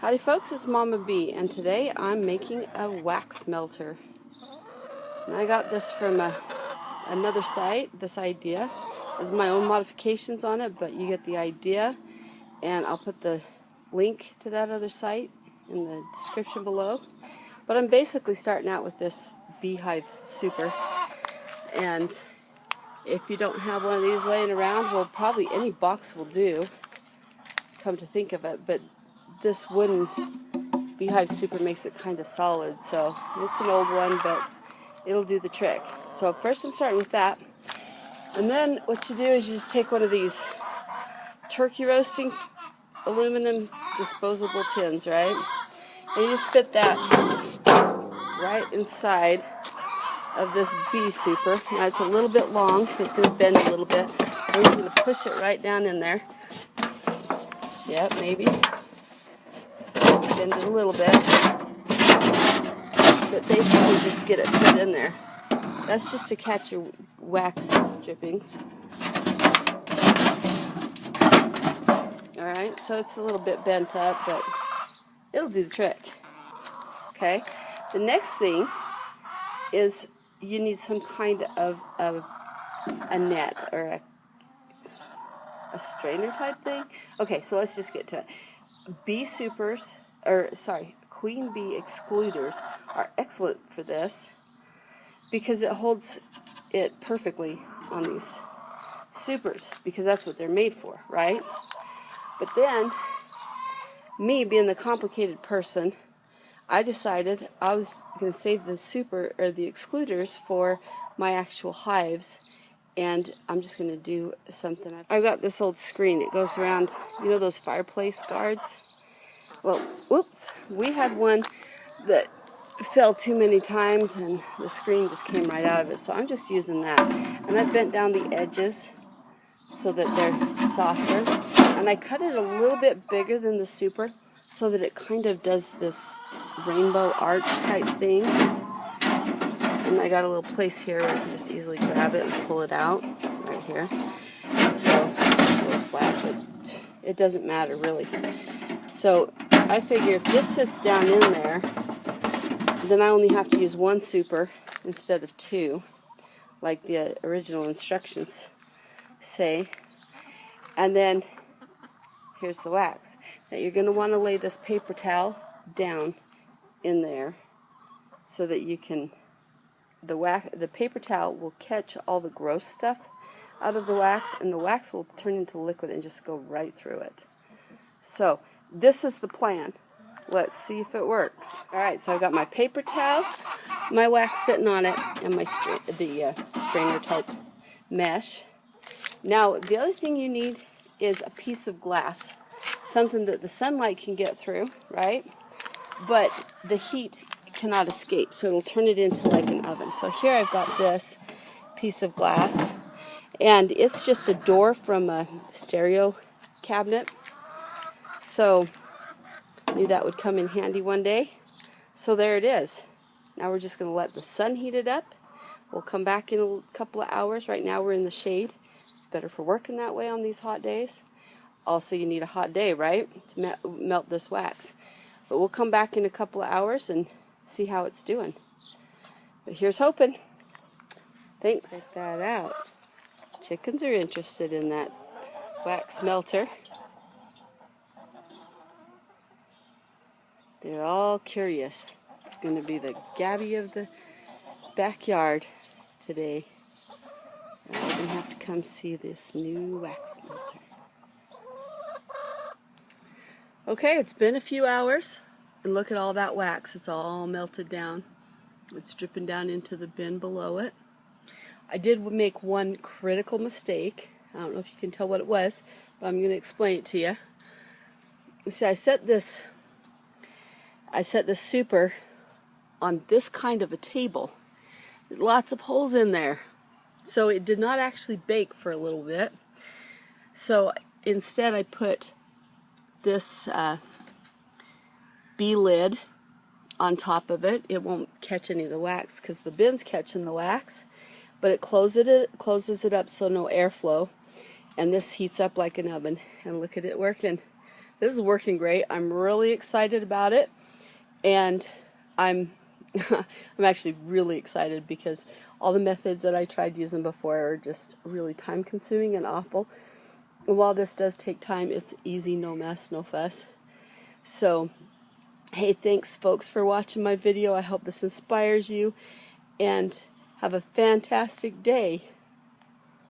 Howdy folks, it's Mama B, and today I'm making a wax melter. And I got this from another site. This idea is my own modifications on it, but you get the idea, and I'll put the link to that other site in the description below. But I'm basically starting out with this beehive super, and if you don't have one of these laying around, well, probably any box will do, come to think of it, but this wooden beehive super makes it kind of solid, so it's an old one, but it'll do the trick. So first I'm starting with that, and then what you do is you just take one of these turkey roasting aluminum disposable tins, right? And you just fit that right inside of this bee super. Now it's a little bit long, so it's going to bend a little bit. I'm just going to push it right down in there. Yep, maybe. Bend it a little bit. But basically just get it put in there. That's just to catch your wax drippings. Alright, so it's a little bit bent up, but it'll do the trick. Okay, the next thing is you need some kind of a net or a strainer type thing. Okay, so let's just get to it. Queen bee excluders are excellent for this because it holds it perfectly on these supers, because that's what they're made for, right? But then, me being the complicated person, I decided I was going to save the super or the excluders for my actual hives, and I'm just going to do something. I've got this old screen. It goes around, you know, those fireplace guards? Well, whoops, we had one that fell too many times and the screen just came right out of it, so I'm just using that. And I bent down the edges so that they're softer, and I cut it a little bit bigger than the super so that it kind of does this rainbow arch type thing. And I got a little place here where I can just easily grab it and pull it out right here. And so it's just a little flat, but it doesn't matter really. So I figure if this sits down in there, then I only have to use one super instead of two, like the original instructions say. And then here's the wax. Now you're going to want to lay this paper towel down in there so that you can, the paper towel will catch all the gross stuff out of the wax, and the wax will turn into liquid and just go right through it. So this is the plan. Let's see if it works. Alright, so I've got my paper towel, my wax sitting on it, and my strainer type mesh. Now the other thing you need is a piece of glass, something that the sunlight can get through, right? But the heat cannot escape, so it'll turn it into like an oven. So here I've got this piece of glass, and it's just a door from a stereo cabinet. So I knew that would come in handy one day. So there it is. Now we're just going to let the sun heat it up. We'll come back in a couple of hours. Right now we're in the shade. It's better for working that way on these hot days. Also, you need a hot day, right, to melt this wax. But we'll come back in a couple of hours and see how it's doing. But here's hoping. Thanks. Check that out. Chickens are interested in that wax melter. They're all curious. It's going to be the Gabby of the backyard today. They're going to have to come see this new wax melter. Okay, it's been a few hours, and look at all that wax. It's all melted down. It's dripping down into the bin below it. I did make one critical mistake. I don't know if you can tell what it was, but I'm going to explain it to you. You see, I set this super on this kind of a table. There's lots of holes in there. So it did not actually bake for a little bit. So instead I put this bee lid on top of it. It won't catch any of the wax because the bin's catching the wax, but it closes it up so no airflow, and this heats up like an oven. And look at it working. This is working great. I'm really excited about it, and I'm I'm actually really excited because all the methods that I tried using before are just really time consuming and awful. And while this does take time, it's easy, no mess, no fuss. So, hey, thanks folks for watching my video. I hope this inspires you, and have a fantastic day.